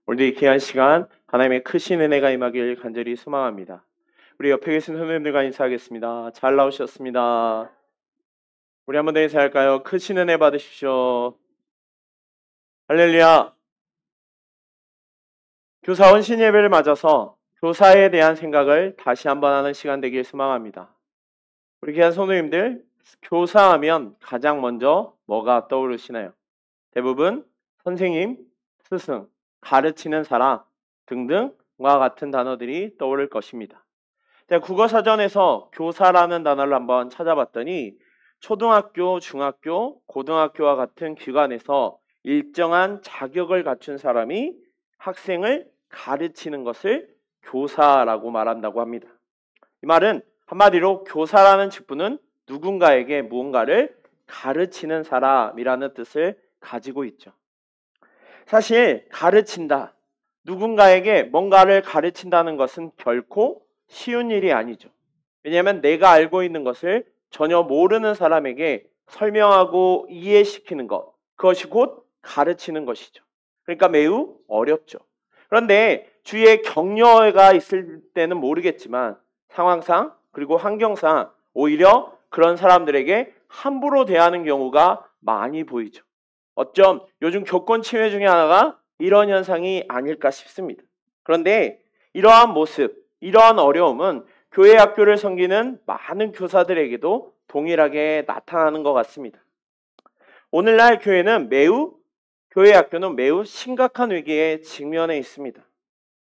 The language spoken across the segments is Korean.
오늘도 이 귀한 시간 하나님의 크신 은혜가 임하길 간절히 소망합니다. 우리 옆에 계신 선생님들과 인사하겠습니다. 잘 나오셨습니다. 우리 한번 더 인사할까요? 크신 은혜 받으십시오. 할렐루야. 교사원 신예배를 맞아서 교사에 대한 생각을 다시 한번 하는 시간 되길 소망합니다. 우리 귀한 선생님들, 교사하면 가장 먼저 뭐가 떠오르시나요? 대부분 선생님, 스승, 가르치는 사람 등등과 같은 단어들이 떠오를 것입니다. 제가 국어사전에서 교사라는 단어를 한번 찾아봤더니 초등학교, 중학교, 고등학교와 같은 기관에서 일정한 자격을 갖춘 사람이 학생을 가르치는 것을 교사라고 말한다고 합니다. 이 말은 한마디로 교사라는 직분은 누군가에게 무언가를 가르치는 사람이라는 뜻을 가지고 있죠. 사실 가르친다, 누군가에게 뭔가를 가르친다는 것은 결코 쉬운 일이 아니죠. 왜냐하면 내가 알고 있는 것을 전혀 모르는 사람에게 설명하고 이해시키는 것, 그것이 곧 가르치는 것이죠. 그러니까 매우 어렵죠. 그런데 주위에 격려가 있을 때는 모르겠지만 상황상 그리고 환경상 오히려 그런 사람들에게 함부로 대하는 경우가 많이 보이죠. 어쩜 요즘 교권 침해 중에 하나가 이런 현상이 아닐까 싶습니다. 그런데 이러한 모습, 이러한 어려움은 교회 학교를 섬기는 많은 교사들에게도 동일하게 나타나는 것 같습니다. 오늘날 교회 학교는 매우 심각한 위기에 직면해 있습니다.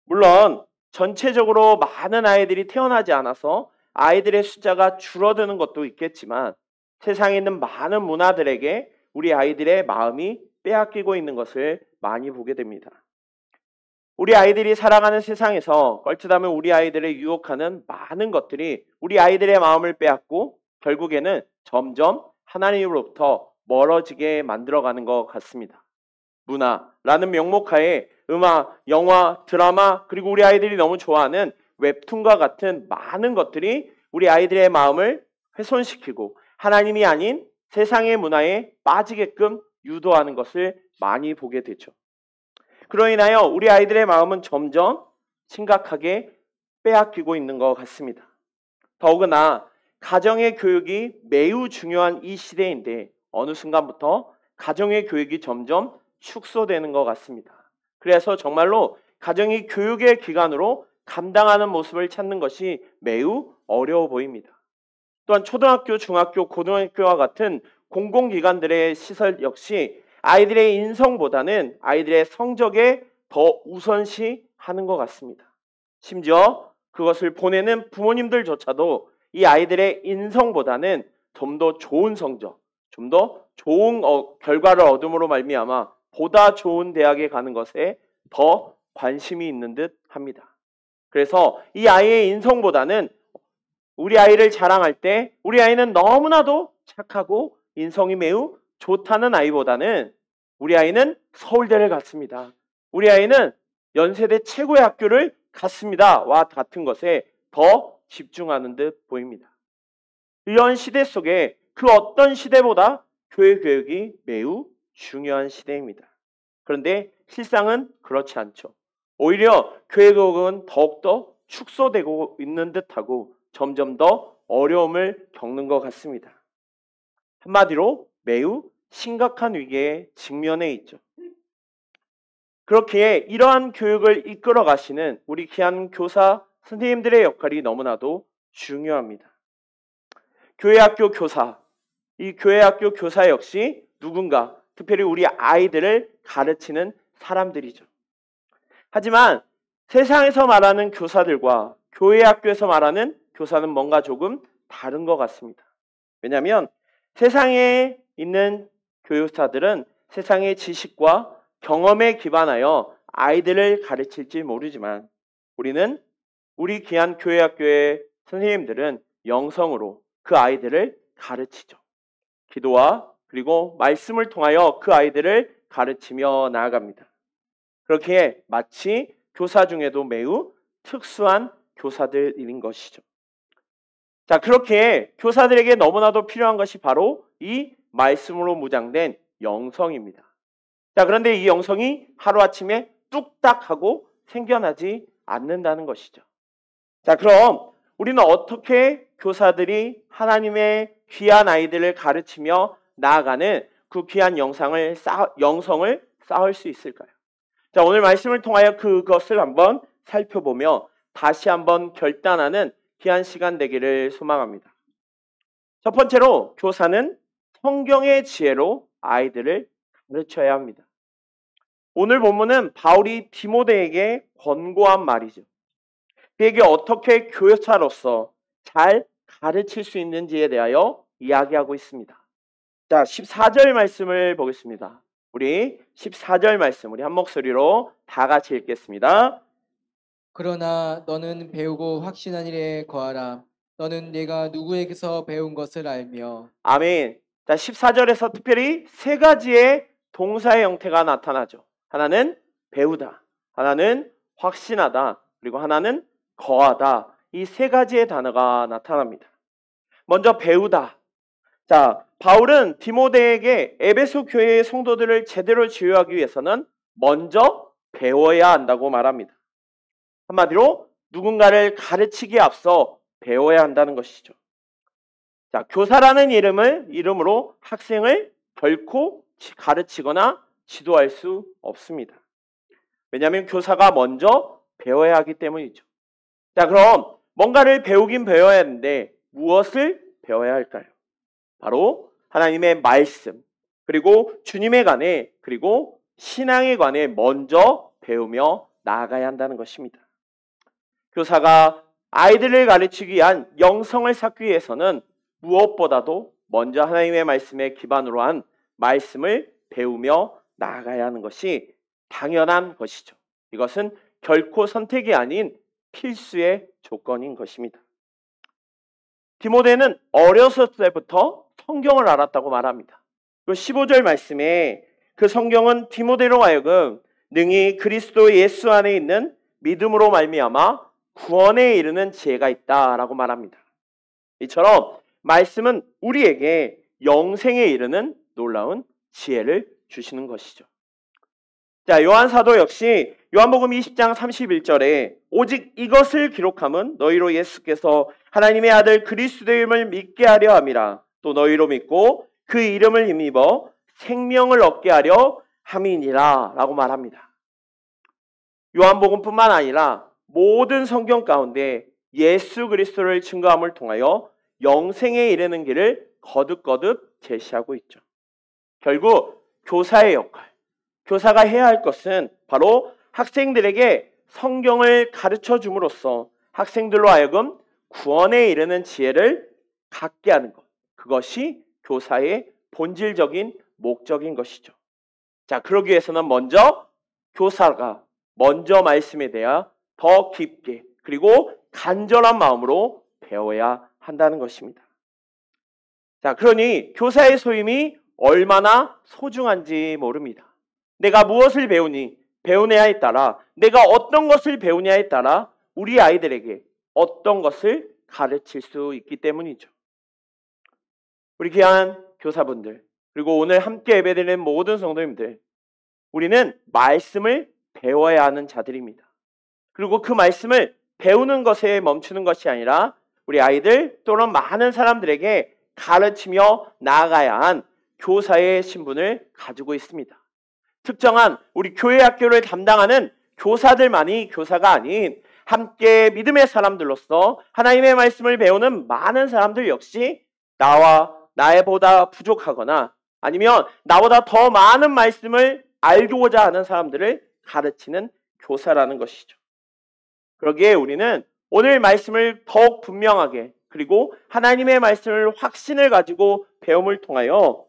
물론 전체적으로 많은 아이들이 태어나지 않아서 아이들의 숫자가 줄어드는 것도 있겠지만 세상에 있는 많은 문화들에게 우리 아이들의 마음이 빼앗기고 있는 것을 많이 보게 됩니다. 우리 아이들이 살아가는 세상에서 껄칫하면 우리 아이들을 유혹하는 많은 것들이 우리 아이들의 마음을 빼앗고 결국에는 점점 하나님으로부터 멀어지게 만들어가는 것 같습니다. 문화라는 명목하에 음악, 영화, 드라마, 그리고 우리 아이들이 너무 좋아하는 웹툰과 같은 많은 것들이 우리 아이들의 마음을 훼손시키고 하나님이 아닌 세상의 문화에 빠지게끔 유도하는 것을 많이 보게 되죠. 그로 인하여 우리 아이들의 마음은 점점 심각하게 빼앗기고 있는 것 같습니다. 더구나 가정의 교육이 매우 중요한 이 시대인데 어느 순간부터 가정의 교육이 점점 축소되는 것 같습니다. 그래서 정말로 가정이 교육의 기관으로 감당하는 모습을 찾는 것이 매우 어려워 보입니다. 또한 초등학교, 중학교, 고등학교와 같은 공공기관들의 시설 역시 아이들의 인성보다는 아이들의 성적에 더 우선시하는 것 같습니다. 심지어 그것을 보내는 부모님들조차도 이 아이들의 인성보다는 좀 더 좋은 성적, 좀 더 좋은 결과를 얻음으로 말미암아 보다 좋은 대학에 가는 것에 더 관심이 있는 듯 합니다. 그래서 이 아이의 인성보다는 우리 아이를 자랑할 때 우리 아이는 너무나도 착하고 인성이 매우 좋다는 아이보다는 우리 아이는 서울대를 갔습니다. 우리 아이는 연세대 최고의 학교를 갔습니다. 와 같은 것에 더 집중하는 듯 보입니다. 이런 시대 속에 그 어떤 시대보다 교회 교육이 매우 중요한 시대입니다. 그런데 실상은 그렇지 않죠. 오히려 교회 교육은 더욱더 축소되고 있는 듯하고 점점 더 어려움을 겪는 것 같습니다. 한마디로 매우 심각한 위기에 직면해 있죠. 그렇기에 이러한 교육을 이끌어 가시는 우리 귀한 교사 선생님들의 역할이 너무나도 중요합니다. 교회 학교 교사, 이 교회 학교 교사 역시 누군가, 특별히 우리 아이들을 가르치는 사람들이죠. 하지만 세상에서 말하는 교사들과 교회 학교에서 말하는 교사는 뭔가 조금 다른 것 같습니다. 왜냐하면 세상에 있는 교육사들은 세상의 지식과 경험에 기반하여 아이들을 가르칠지 모르지만 우리 귀한 교회 학교의 선생님들은 영성으로 그 아이들을 가르치죠. 기도와 그리고 말씀을 통하여 그 아이들을 가르치며 나아갑니다. 그렇게 마치 교사 중에도 매우 특수한 교사들인 것이죠. 자, 그렇게 교사들에게 너무나도 필요한 것이 바로 이 말씀으로 무장된 영성입니다. 자, 그런데 이 영성이 하루아침에 뚝딱 하고 생겨나지 않는다는 것이죠. 자, 그럼 우리는 어떻게 교사들이 하나님의 귀한 아이들을 가르치며 나아가는 그 귀한 영성을 쌓을 수 있을까요? 자, 오늘 말씀을 통하여 그것을 한번 살펴보며 다시 한번 결단하는 귀한 시간 되기를 소망합니다. 첫 번째로 교사는 성경의 지혜로 아이들을 가르쳐야 합니다. 오늘 본문은 바울이 디모데에게 권고한 말이죠. 그에게 어떻게 교사로서 잘 가르칠 수 있는지에 대하여 이야기하고 있습니다. 자, 14절 말씀을 보겠습니다. 우리 14절 말씀 우리 한 목소리로 다 같이 읽겠습니다. 그러나 너는 배우고 확신한 일에 거하라. 너는 내가 누구에게서 배운 것을 알며. 아멘. 자, 14절에서 특별히 세 가지의 동사의 형태가 나타나죠. 하나는 배우다, 하나는 확신하다, 그리고 하나는 거하다. 이 세 가지의 단어가 나타납니다. 먼저 배우다. 자, 바울은 디모데에게 에베소 교회의 성도들을 제대로 지휘하기 위해서는 먼저 배워야 한다고 말합니다. 한마디로 누군가를 가르치기에 앞서 배워야 한다는 것이죠. 자, 교사라는 이름으로 학생을 결코 가르치거나 지도할 수 없습니다. 왜냐하면 교사가 먼저 배워야 하기 때문이죠. 자, 그럼 뭔가를 배우긴 배워야 하는데 무엇을 배워야 할까요? 바로 하나님의 말씀, 그리고 주님에 관해, 그리고 신앙에 관해 먼저 배우며 나아가야 한다는 것입니다. 교사가 아이들을 가르치기 위한 영성을 쌓기 위해서는 무엇보다도 먼저 하나님의 말씀에 기반으로 한 말씀을 배우며 나아가야 하는 것이 당연한 것이죠. 이것은 결코 선택이 아닌 필수의 조건인 것입니다. 디모데는 어렸을 때부터 성경을 알았다고 말합니다. 15절 말씀에 그 성경은 디모데로 하여금 능히 그리스도 예수 안에 있는 믿음으로 말미암아 구원에 이르는 지혜가 있다라고 말합니다. 이처럼 말씀은 우리에게 영생에 이르는 놀라운 지혜를 주시는 것이죠. 자, 요한 사도 역시 요한복음 20장 31절에 오직 이것을 기록함은 너희로 예수께서 하나님의 아들 그리스도임을 믿게 하려 함이라. 또 너희로 믿고 그 이름을 힘입어 생명을 얻게 하려 함이니라 라고 말합니다. 요한복음뿐만 아니라 모든 성경 가운데 예수 그리스도를 증거함을 통하여 영생에 이르는 길을 거듭거듭 제시하고 있죠. 결국 교사의 역할, 교사가 해야 할 것은 바로 학생들에게 성경을 가르쳐 줌으로써 학생들로 하여금 구원에 이르는 지혜를 갖게 하는 것. 그것이 교사의 본질적인 목적인 것이죠. 자, 그러기 위해서는 먼저 교사가 먼저 말씀에 대하 더 깊게 그리고 간절한 마음으로 배워야 한다는 것입니다. 자, 그러니 교사의 소임이 얼마나 소중한지 모릅니다. 내가 무엇을 배우냐에 따라 내가 어떤 것을 배우냐에 따라 우리 아이들에게 어떤 것을 가르칠 수 있기 때문이죠. 우리 귀한 교사분들 그리고 오늘 함께 예배드리는 모든 성도님들, 우리는 말씀을 배워야 하는 자들입니다. 그리고 그 말씀을 배우는 것에 멈추는 것이 아니라 우리 아이들 또는 많은 사람들에게 가르치며 나아가야 한 교사의 신분을 가지고 있습니다. 특정한 우리 교회 학교를 담당하는 교사들만이 교사가 아닌 함께 믿음의 사람들로서 하나님의 말씀을 배우는 많은 사람들 역시 나보다 부족하거나 아니면 나보다 더 많은 말씀을 알고자 하는 사람들을 가르치는 교사라는 것이죠. 그러기에 우리는 오늘 말씀을 더욱 분명하게 그리고 하나님의 말씀을 확신을 가지고 배움을 통하여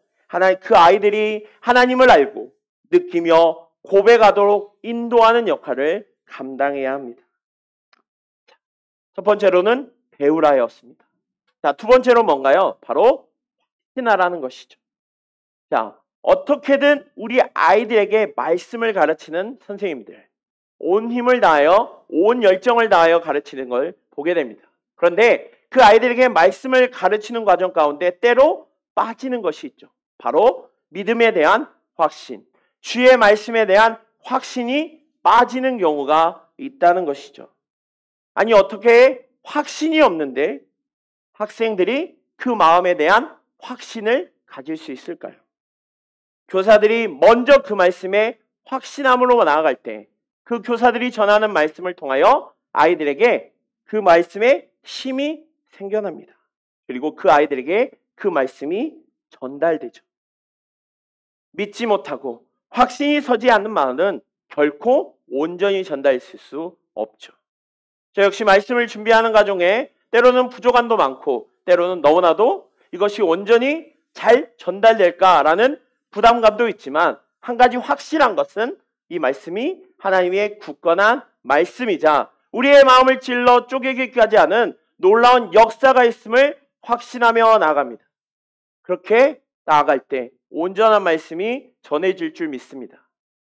그 아이들이 하나님을 알고 느끼며 고백하도록 인도하는 역할을 감당해야 합니다. 첫 번째로는 배우라였습니다. 자, 두 번째로 뭔가요? 바로 확신하라는 것이죠. 자, 어떻게든 우리 아이들에게 말씀을 가르치는 선생님들, 온 힘을 다하여, 온 열정을 다하여 가르치는 걸 보게 됩니다. 그런데 그 아이들에게 말씀을 가르치는 과정 가운데 때로 빠지는 것이 있죠. 바로 믿음에 대한 확신, 주의 말씀에 대한 확신이 빠지는 경우가 있다는 것이죠. 아니 어떻게 확신이 없는데 학생들이 그 마음에 대한 확신을 가질 수 있을까요? 교사들이 먼저 그 말씀에 확신함으로 나아갈 때 그 교사들이 전하는 말씀을 통하여 아이들에게 그 말씀에 힘이 생겨납니다. 그리고 그 아이들에게 그 말씀이 전달되죠. 믿지 못하고 확신이 서지 않는 마음은 결코 온전히 전달될 수 없죠. 저 역시 말씀을 준비하는 과정에 때로는 부족함도 많고 때로는 너무나도 이것이 온전히 잘 전달될까라는 부담감도 있지만 한 가지 확실한 것은 이 말씀이 하나님의 굳건한 말씀이자 우리의 마음을 찔러 쪼개기까지 하는 놀라운 역사가 있음을 확신하며 나아갑니다. 그렇게 나아갈 때 온전한 말씀이 전해질 줄 믿습니다.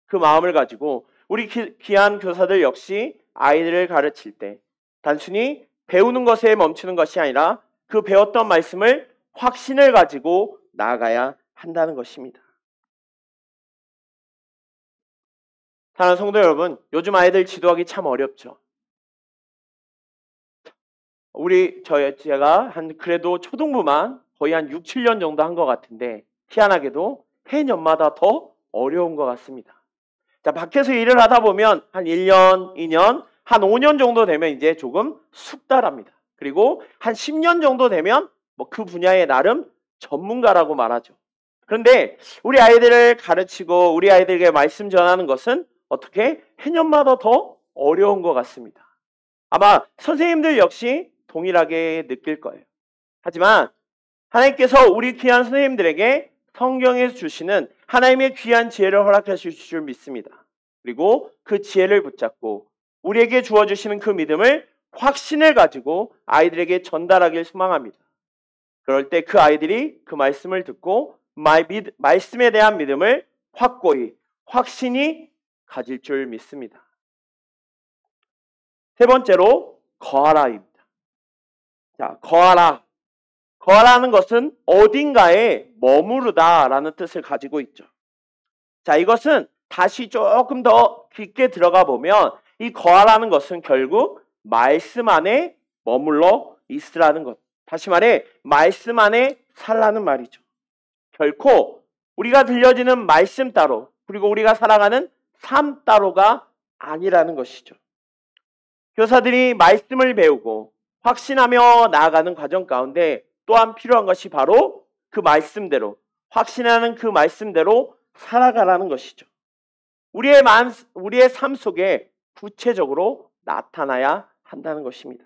그 마음을 가지고 우리 귀한 교사들 역시 아이들을 가르칠 때 단순히 배우는 것에 멈추는 것이 아니라 그 배웠던 말씀을 확신을 가지고 나아가야 한다는 것입니다. 사랑하는 성도 여러분, 요즘 아이들 지도하기 참 어렵죠. 제가 그래도 초등부만 거의 한 6, 7년 정도 한 것 같은데 희한하게도 해년마다 더 어려운 것 같습니다. 자, 밖에서 일을 하다 보면 한 1년, 2년, 한 5년 정도 되면 이제 조금 숙달합니다. 그리고 한 10년 정도 되면 그 분야의 나름 전문가라고 말하죠. 그런데 우리 아이들을 가르치고 우리 아이들에게 말씀 전하는 것은 어떻게 해년마다 더 어려운 것 같습니다. 아마 선생님들 역시 동일하게 느낄 거예요. 하지만 하나님께서 우리 귀한 선생님들에게 성경에서 주시는 하나님의 귀한 지혜를 허락하실 줄 믿습니다. 그리고 그 지혜를 붙잡고 우리에게 주어주시는 그 믿음을 확신을 가지고 아이들에게 전달하길 소망합니다. 그럴 때 그 아이들이 그 말씀을 듣고 말씀에 대한 믿음을 확고히 확신이 가질 줄 믿습니다. 세 번째로 거하라입니다. 자, 거하라. 거하라는 것은 어딘가에 머무르다라는 뜻을 가지고 있죠. 자, 이것은 다시 조금 더 깊게 들어가 보면 이 거하라는 것은 결국 말씀 안에 머물러 있으라는 것. 다시 말해 말씀 안에 살라는 말이죠. 결코 우리가 들려지는 말씀 따로 그리고 우리가 살아가는 삶 따로가 아니라는 것이죠. 교사들이 말씀을 배우고 확신하며 나아가는 과정 가운데 또한 필요한 것이 바로 그 말씀대로 확신하는 그 말씀대로 살아가라는 것이죠. 우리의 삶 속에 구체적으로 나타나야 한다는 것입니다.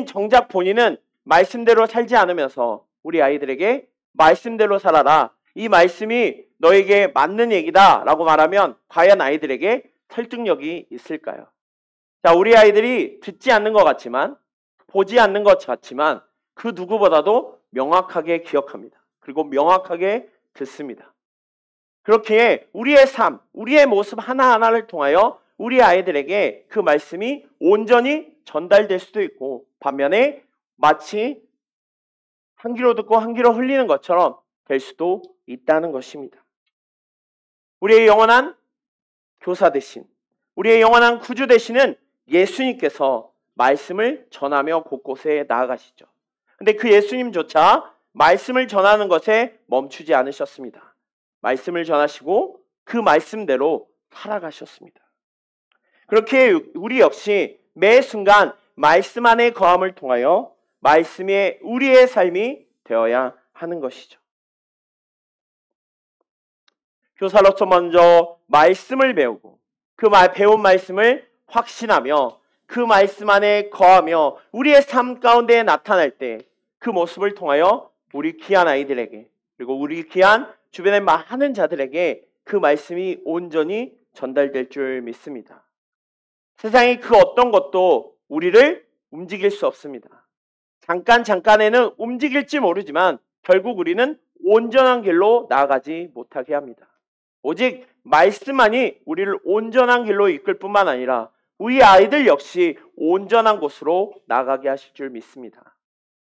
정작 본인은 말씀대로 살지 않으면서 우리 아이들에게 말씀대로 살아라. 이 말씀이 너에게 맞는 얘기다 라고 말하면 과연 아이들에게 설득력이 있을까요? 자, 우리 아이들이 듣지 않는 것 같지만 보지 않는 것 같지만 그 누구보다도 명확하게 기억합니다. 그리고 명확하게 듣습니다. 그렇게 우리의 삶, 우리의 모습 하나하나를 통하여 우리 아이들에게 그 말씀이 온전히 전달될 수도 있고 반면에 마치 한 귀로 듣고 한 귀로 흘리는 것처럼 될 수도 있다는 것입니다. 우리의 영원한 교사 되신, 우리의 영원한 구주 되시는 예수님께서 말씀을 전하며 곳곳에 나아가시죠. 근데 그 예수님조차 말씀을 전하는 것에 멈추지 않으셨습니다. 말씀을 전하시고 그 말씀대로 살아가셨습니다. 그렇게 우리 역시 매 순간 말씀 안에 거함을 통하여 말씀에 우리의 삶이 되어야 하는 것이죠. 교사로서 먼저 말씀을 배우고 그 배운 말씀을 확신하며 그 말씀 안에 거하며 우리의 삶 가운데 나타날 때 그 모습을 통하여 우리 귀한 아이들에게 그리고 우리 귀한 주변의 많은 자들에게 그 말씀이 온전히 전달될 줄 믿습니다. 세상의 그 어떤 것도 우리를 움직일 수 없습니다. 잠깐에는 움직일지 모르지만 결국 우리는 온전한 길로 나아가지 못하게 합니다. 오직 말씀만이 우리를 온전한 길로 이끌 뿐만 아니라 우리 아이들 역시 온전한 곳으로 나아가게 하실 줄 믿습니다.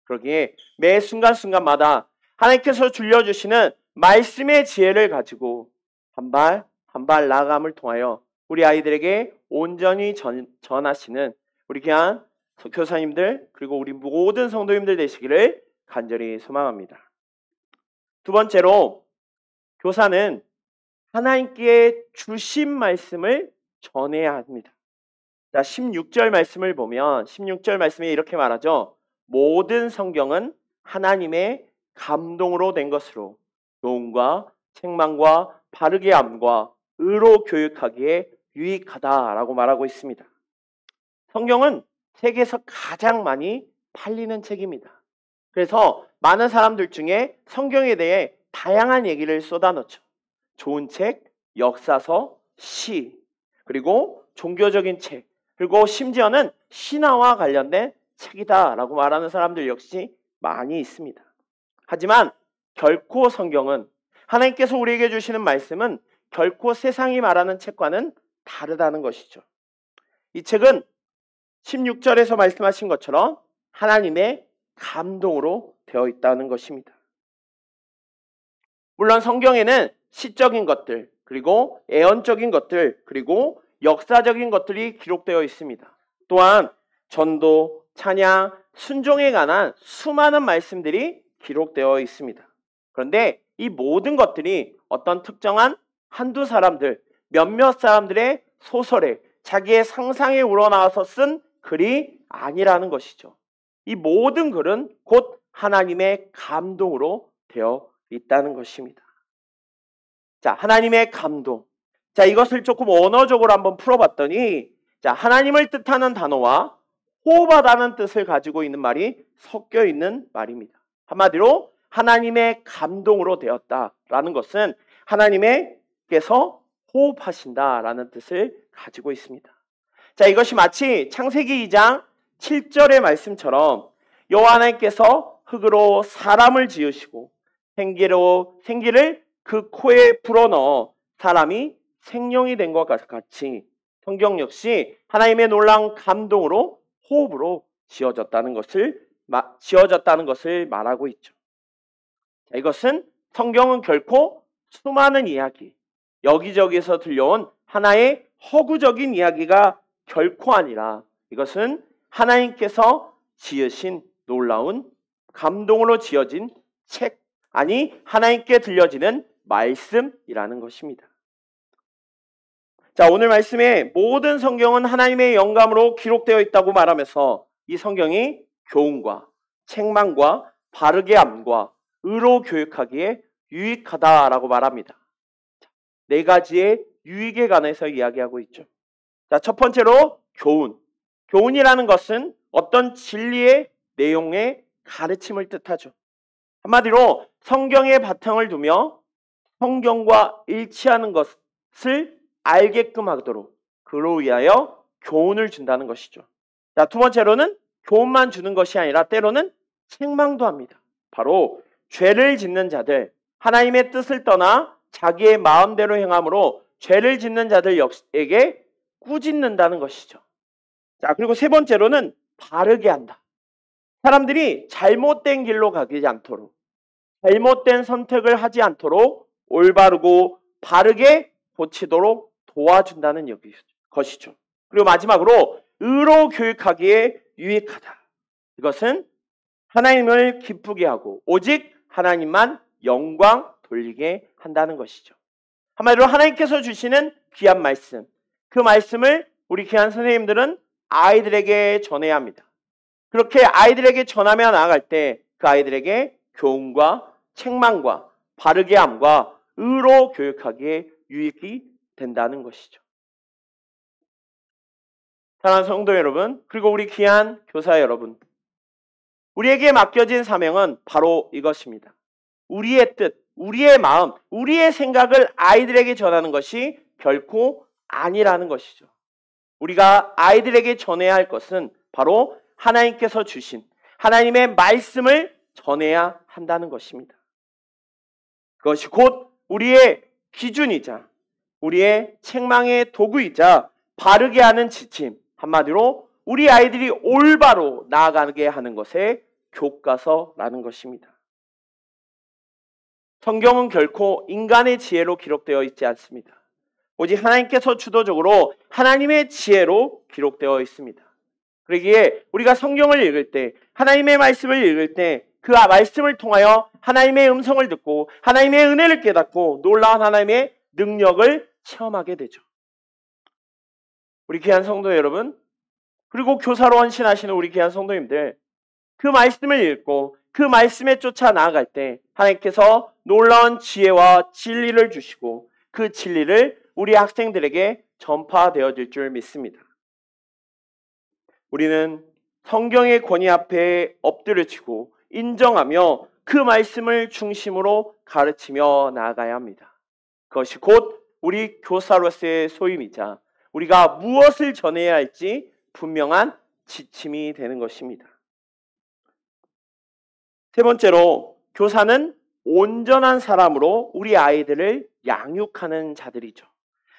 그러기에 매 순간순간마다 하나님께서 줄여주시는 말씀의 지혜를 가지고 한 발 한 발 나아감을 통하여 우리 아이들에게 온전히 전하시는 우리 귀한 교사님들 그리고 우리 모든 성도님들 되시기를 간절히 소망합니다. 두 번째로 교사는 하나님께 주신 말씀을 전해야 합니다. 자, 16절 말씀을 보면 16절 말씀에 이렇게 말하죠. 모든 성경은 하나님의 감동으로 된 것으로 교훈과 책망과 바르게 함과 의로 교육하기에 유익하다라고 말하고 있습니다. 성경은 세계에서 가장 많이 팔리는 책입니다. 그래서 많은 사람들 중에 성경에 대해 다양한 얘기를 쏟아놓죠. 좋은 책, 역사서, 시, 그리고 종교적인 책, 그리고 심지어는 신화와 관련된 책이다라고 말하는 사람들 역시 많이 있습니다. 하지만 결코 성경은 하나님께서 우리에게 주시는 말씀은 결코 세상이 말하는 책과는 다르다는 것이죠. 이 책은 16절에서 말씀하신 것처럼 하나님의 감동으로 되어 있다는 것입니다. 물론 성경에는 시적인 것들, 그리고 애언적인 것들, 그리고 역사적인 것들이 기록되어 있습니다. 또한 전도, 찬양, 순종에 관한 수많은 말씀들이 기록되어 있습니다. 그런데 이 모든 것들이 어떤 특정한 한두 사람들, 몇몇 사람들의 소설에 자기의 상상에 우러나와서 쓴 글이 아니라는 것이죠. 이 모든 글은 곧 하나님의 감동으로 되어 있다는 것입니다. 자, 하나님의 감동. 자, 이것을 조금 언어적으로 한번 풀어봤더니, 자, 하나님을 뜻하는 단어와 호흡하다는 뜻을 가지고 있는 말이 섞여 있는 말입니다. 한마디로 하나님의 감동으로 되었다라는 것은 하나님께서 호흡하신다라는 뜻을 가지고 있습니다. 자, 이것이 마치 창세기 2장 7절의 말씀처럼 여호와 하나님께서 흙으로 사람을 지으시고 생기를 그 코에 불어넣어 사람이 생명이 된 것과 같이 성경 역시 하나님의 놀라운 감동으로 호흡으로 지어졌다는 것을 말하고 있죠. 자, 이것은 성경은 결코 수많은 이야기, 여기저기서 들려온 하나의 허구적인 이야기가 결코 아니라 이것은 하나님께서 지으신 놀라운 감동으로 지어진 책, 아니 하나님께 들려지는 말씀이라는 것입니다. 자, 오늘 말씀에 모든 성경은 하나님의 영감으로 기록되어 있다고 말하면서 이 성경이 교훈과 책망과 바르게 함과 의로 교육하기에 유익하다라고 말합니다. 네 가지의 유익에 관해서 이야기하고 있죠. 자, 첫 번째로 교훈. 교훈이라는 것은 어떤 진리의 내용의 가르침을 뜻하죠. 한마디로 성경에 바탕을 두며 성경과 일치하는 것을 알게끔 하도록 그로 위하여 교훈을 준다는 것이죠. 자, 두 번째로는 교훈만 주는 것이 아니라 때로는 책망도 합니다. 바로 죄를 짓는 자들, 하나님의 뜻을 떠나 자기의 마음대로 행함으로 죄를 짓는 자들에게 꾸짖는다는 것이죠. 자, 그리고 세 번째로는 바르게 한다. 사람들이 잘못된 길로 가지 않도록, 잘못된 선택을 하지 않도록 올바르고 바르게 고치도록 도와준다는 것이죠. 그리고 마지막으로 의로 교육하기에 유익하다. 이것은 하나님을 기쁘게 하고 오직 하나님만 영광 돌리게 한다는 것이죠. 한마디로 하나님께서 주시는 귀한 말씀, 그 말씀을 우리 귀한 선생님들은 아이들에게 전해야 합니다. 그렇게 아이들에게 전하며 나아갈 때 그 아이들에게 교훈과 책망과 바르게 함과 의로 교육하기에 유익이 된다는 것이죠. 사랑하는 성도 여러분, 그리고 우리 귀한 교사 여러분, 우리에게 맡겨진 사명은 바로 이것입니다. 우리의 뜻, 우리의 마음, 우리의 생각을 아이들에게 전하는 것이 결코 아니라는 것이죠. 우리가 아이들에게 전해야 할 것은 바로 하나님께서 주신 하나님의 말씀을 전해야 한다는 것입니다. 그것이 곧 우리의 기준이자 우리의 책망의 도구이자 바르게 하는 지침, 한마디로 우리 아이들이 올바로 나아가게 하는 것의 교과서라는 것입니다. 성경은 결코 인간의 지혜로 기록되어 있지 않습니다. 오직 하나님께서 주도적으로 하나님의 지혜로 기록되어 있습니다. 그러기에 우리가 성경을 읽을 때, 하나님의 말씀을 읽을 때 그 말씀을 통하여 하나님의 음성을 듣고 하나님의 은혜를 깨닫고 놀라운 하나님의 능력을 체험하게 되죠. 우리 귀한 성도 여러분, 그리고 교사로 헌신하시는 우리 귀한 성도님들, 그 말씀을 읽고 그 말씀에 쫓아 나아갈 때 하나님께서 놀라운 지혜와 진리를 주시고 그 진리를 우리 학생들에게 전파되어질 줄 믿습니다. 우리는 성경의 권위 앞에 엎드려지고 인정하며 그 말씀을 중심으로 가르치며 나아가야 합니다. 그것이 곧 우리 교사로서의 소임이자 우리가 무엇을 전해야 할지 분명한 지침이 되는 것입니다. 세 번째로, 교사는 온전한 사람으로 우리 아이들을 양육하는 자들이죠.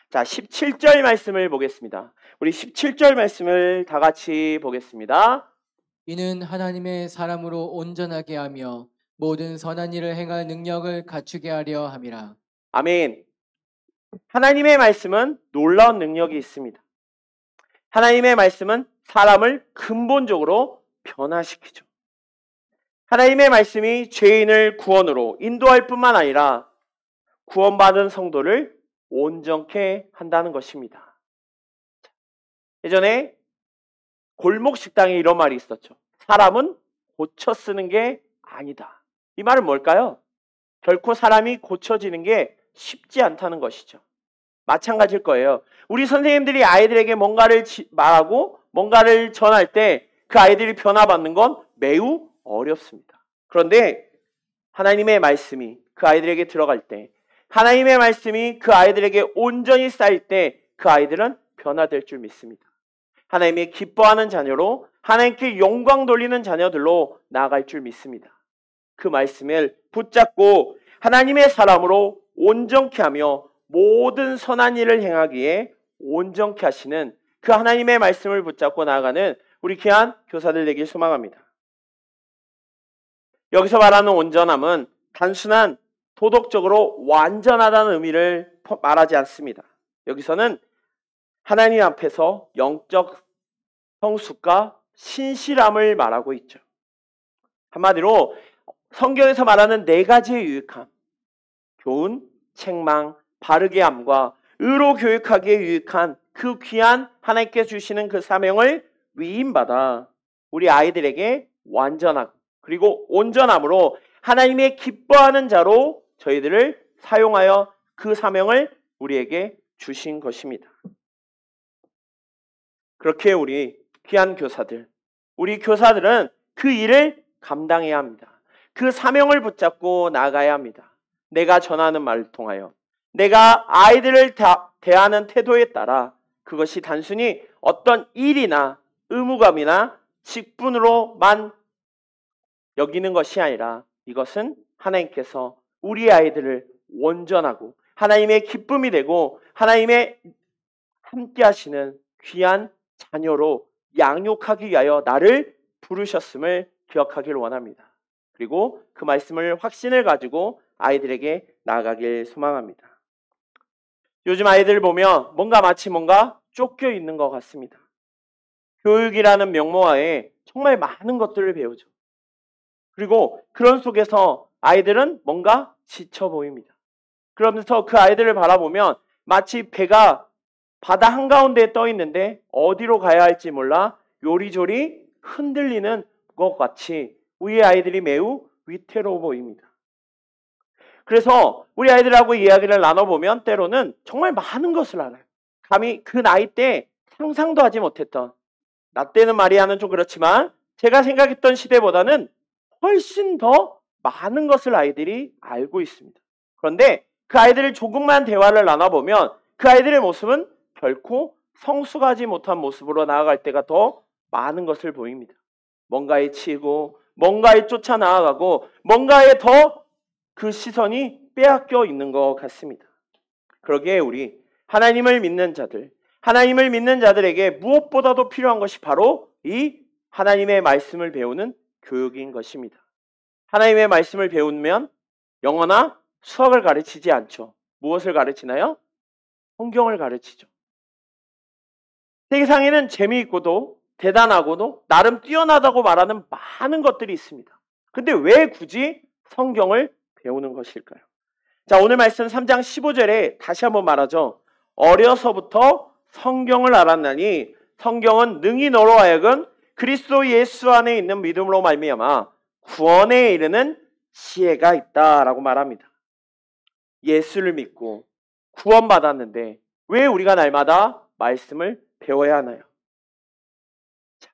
자, 17절 말씀을 보겠습니다. 우리 17절 말씀을 다 같이 보겠습니다. 이는 하나님의 사람으로 온전하게 하며 모든 선한 일을 행할 능력을 갖추게 하려 함이라. 아멘. 하나님의 말씀은 놀라운 능력이 있습니다. 하나님의 말씀은 사람을 근본적으로 변화시키죠. 하나님의 말씀이 죄인을 구원으로 인도할 뿐만 아니라 구원받은 성도를 온전케 한다는 것입니다. 예전에 골목 식당에 이런 말이 있었죠. 사람은 고쳐 쓰는 게 아니다. 이 말은 뭘까요? 결코 사람이 고쳐지는 게 쉽지 않다는 것이죠. 마찬가지일 거예요. 우리 선생님들이 아이들에게 뭔가를 말하고 뭔가를 전할 때 그 아이들이 변화받는 건 매우 어렵습니다. 그런데 하나님의 말씀이 그 아이들에게 들어갈 때, 하나님의 말씀이 그 아이들에게 온전히 쌓일 때 그 아이들은 변화될 줄 믿습니다. 하나님이 기뻐하는 자녀로, 하나님께 영광 돌리는 자녀들로 나아갈 줄 믿습니다. 그 말씀을 붙잡고 하나님의 사람으로 온전케 하며 모든 선한 일을 행하기에 온전케 하시는 그 하나님의 말씀을 붙잡고 나아가는 우리 귀한 교사들 되길 소망합니다. 여기서 말하는 온전함은 단순한 도덕적으로 완전하다는 의미를 말하지 않습니다. 여기서는 하나님 앞에서 영적 성숙과 신실함을 말하고 있죠. 한마디로 성경에서 말하는 네 가지의 유익함, 교훈, 책망, 바르게 함과 의로 교육하기에 유익한 그 귀한 하나님께 주시는 그 사명을 위임받아 우리 아이들에게 완전하고 그리고 온전함으로 하나님의 기뻐하는 자로 저희들을 사용하여 그 사명을 우리에게 주신 것입니다. 그렇게 우리 귀한 교사들, 우리 교사들은 그 일을 감당해야 합니다. 그 사명을 붙잡고 나가야 합니다. 내가 전하는 말을 통하여 내가 아이들을 대하는 태도에 따라 그것이 단순히 어떤 일이나 의무감이나 직분으로만 여기는 것이 아니라 이것은 하나님께서 우리 아이들을 온전하고 하나님의 기쁨이 되고 하나님의 함께 하시는 귀한 자녀로 양육하기 위하여 나를 부르셨음을 기억하길 원합니다. 그리고 그 말씀을 확신을 가지고 아이들에게 나아가길 소망합니다. 요즘 아이들 보면 마치 뭔가 쫓겨 있는 것 같습니다. 교육이라는 명목하에 정말 많은 것들을 배우죠. 그리고 그런 속에서 아이들은 뭔가 지쳐 보입니다. 그러면서 그 아이들을 바라보면 마치 배가 바다 한가운데에 떠 있는데 어디로 가야 할지 몰라 요리조리 흔들리는 것 같이 우리 아이들이 매우 위태로워 보입니다. 그래서 우리 아이들하고 이야기를 나눠보면 때로는 정말 많은 것을 알아요. 감히 그 나이 때 상상도 하지 못했던, 나 때는 말이야는 좀 그렇지만 제가 생각했던 시대보다는 훨씬 더 많은 것을 아이들이 알고 있습니다. 그런데 그 아이들을 조금만 대화를 나눠보면 그 아이들의 모습은 결코 성숙하지 못한 모습으로 나아갈 때가 더 많은 것을 보입니다. 뭔가에 치이고 뭔가에 쫓아 나아가고 뭔가에 더 그 시선이 빼앗겨 있는 것 같습니다. 그러기에 우리 하나님을 믿는 자들에게 무엇보다도 필요한 것이 바로 이 하나님의 말씀을 배우는 교육인 것입니다. 하나님의 말씀을 배우면 영어나 수학을 가르치지 않죠. 무엇을 가르치나요? 성경을 가르치죠. 세상에는 재미있고도 대단하고도 나름 뛰어나다고 말하는 많은 것들이 있습니다. 근데 왜 굳이 성경을 배우는 것일까요? 자, 오늘 말씀 3장 15절에 다시 한번 말하죠. 어려서부터 성경을 알았나니 성경은 능히 너로 하여금 그리스도 예수 안에 있는 믿음으로 말미암아 구원에 이르는 지혜가 있다라고 말합니다. 예수를 믿고 구원받았는데 왜 우리가 날마다 말씀을 배워야 하나요? 자,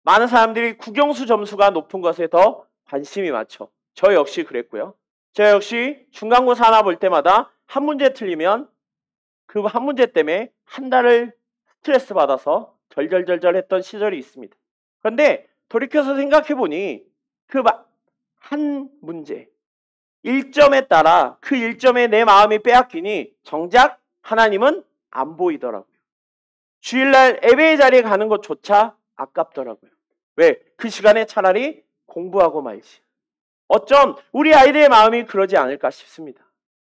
많은 사람들이 국영수 점수가 높은 것에 더 관심이 많죠. 저 역시 그랬고요. 저 역시 중간고사 하나 볼 때마다 한 문제 틀리면 그 한 문제 때문에 한 달을 스트레스 받아서 절절절절 했던 시절이 있습니다. 그런데 돌이켜서 생각해보니 그 한 문제 1점에 따라 그 1점에 내 마음이 빼앗기니 정작 하나님은 안 보이더라고요. 주일날 예배의 자리에 가는 것조차 아깝더라고요. 왜? 그 시간에 차라리 공부하고 말지. 어쩜 우리 아이들의 마음이 그러지 않을까 싶습니다.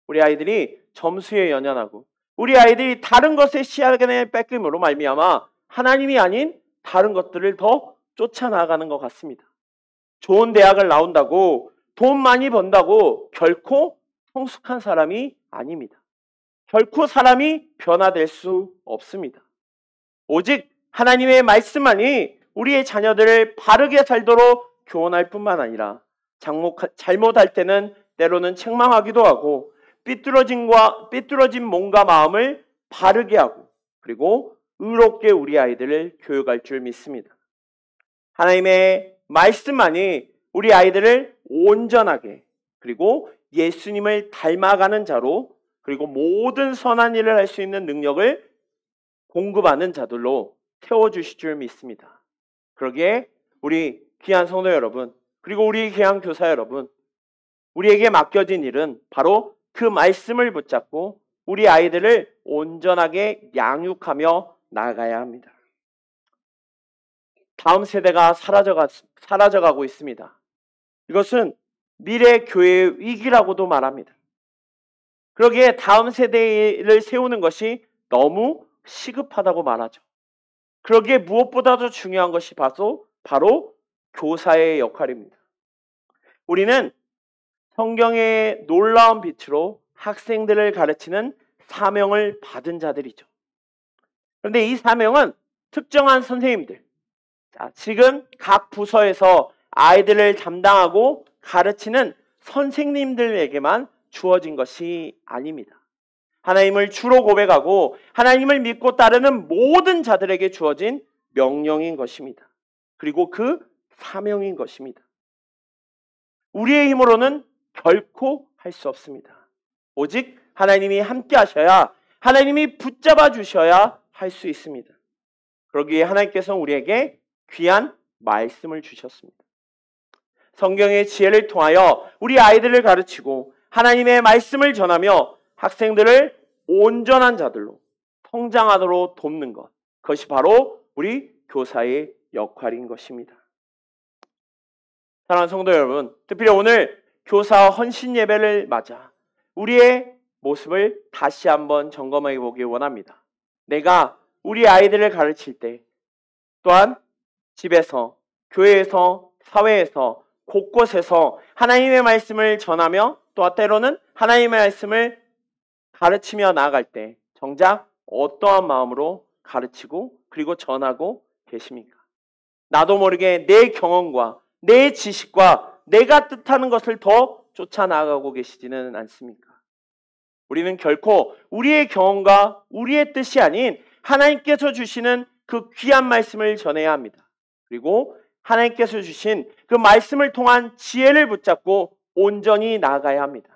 우리 아이들이 점수에 연연하고 우리 아이들이 다른 것에 시간을 뺏김으로 말미암아 하나님이 아닌 다른 것들을 더 쫓아나가는 것 같습니다. 좋은 대학을 나온다고 돈 많이 번다고 결코 성숙한 사람이 아닙니다. 결코 사람이 변화될 수 없습니다. 오직 하나님의 말씀만이 우리의 자녀들을 바르게 살도록 교훈할 뿐만 아니라 잘못할 때는 때로는 책망하기도 하고 삐뚤어진 몸과 마음을 바르게 하고 그리고 의롭게 우리 아이들을 교육할 줄 믿습니다. 하나님의 말씀만이 우리 아이들을 온전하게 그리고 예수님을 닮아가는 자로 그리고 모든 선한 일을 할 수 있는 능력을 공급하는 자들로 태워주실 줄 믿습니다. 그러기에 우리 귀한 성도 여러분 그리고 우리 귀한 교사 여러분 우리에게 맡겨진 일은 바로 그 말씀을 붙잡고 우리 아이들을 온전하게 양육하며 나아가야 합니다. 다음 세대가 사라져가고 있습니다. 이것은 미래 교회의 위기라고도 말합니다. 그러기에 다음 세대를 세우는 것이 너무 시급하다고 말하죠. 그러기에 무엇보다도 중요한 것이 바로 교사의 역할입니다. 우리는 성경의 놀라운 빛으로 학생들을 가르치는 사명을 받은 자들이죠. 그런데 이 사명은 특정한 선생님들, 지금 각 부서에서 아이들을 담당하고 가르치는 선생님들에게만 주어진 것이 아닙니다. 하나님을 주로 고백하고 하나님을 믿고 따르는 모든 자들에게 주어진 명령인 것입니다. 그리고 그 사명인 것입니다. 우리의 힘으로는 결코 할 수 없습니다. 오직 하나님이 함께 하셔야 하나님이 붙잡아 주셔야 할 수 있습니다. 그러기에 하나님께서는 우리에게 귀한 말씀을 주셨습니다. 성경의 지혜를 통하여 우리 아이들을 가르치고 하나님의 말씀을 전하며 학생들을 온전한 자들로 성장하도록 돕는 것. 그것이 바로 우리 교사의 역할인 것입니다. 사랑하는 성도 여러분, 특별히 오늘 교사 헌신 예배를 맞아 우리의 모습을 다시 한번 점검해 보기 원합니다. 내가 우리 아이들을 가르칠 때 또한 집에서, 교회에서, 사회에서, 곳곳에서 하나님의 말씀을 전하며 또 때로는 하나님의 말씀을 가르치며 나아갈 때 정작 어떠한 마음으로 가르치고 그리고 전하고 계십니까? 나도 모르게 내 경험과 내 지식과 내가 뜻하는 것을 더 쫓아나가고 계시지는 않습니까? 우리는 결코 우리의 경험과 우리의 뜻이 아닌 하나님께서 주시는 그 귀한 말씀을 전해야 합니다. 그리고 하나님께서 주신 그 말씀을 통한 지혜를 붙잡고 온전히 나아가야 합니다.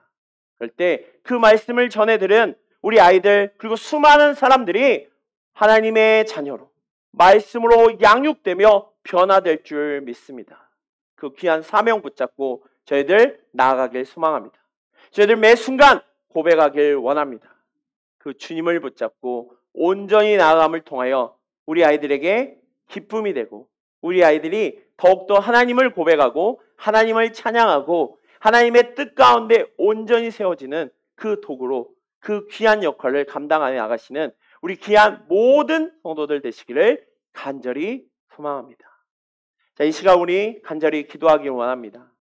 그럴 때 그 말씀을 전해들은 우리 아이들 그리고 수많은 사람들이 하나님의 자녀로 말씀으로 양육되며 변화될 줄 믿습니다. 그 귀한 사명 붙잡고 저희들 나아가길 소망합니다. 저희들 매 순간 고백하길 원합니다. 그 주님을 붙잡고 온전히 나아감을 통하여 우리 아이들에게 기쁨이 되고 우리 아이들이 더욱더 하나님을 고백하고 하나님을 찬양하고 하나님의 뜻 가운데 온전히 세워지는 그 도구로 그 귀한 역할을 감당하여 나가시는 우리 귀한 모든 성도들 되시기를 간절히 소망합니다. 자, 이 시간 우리 간절히 기도하기 원합니다.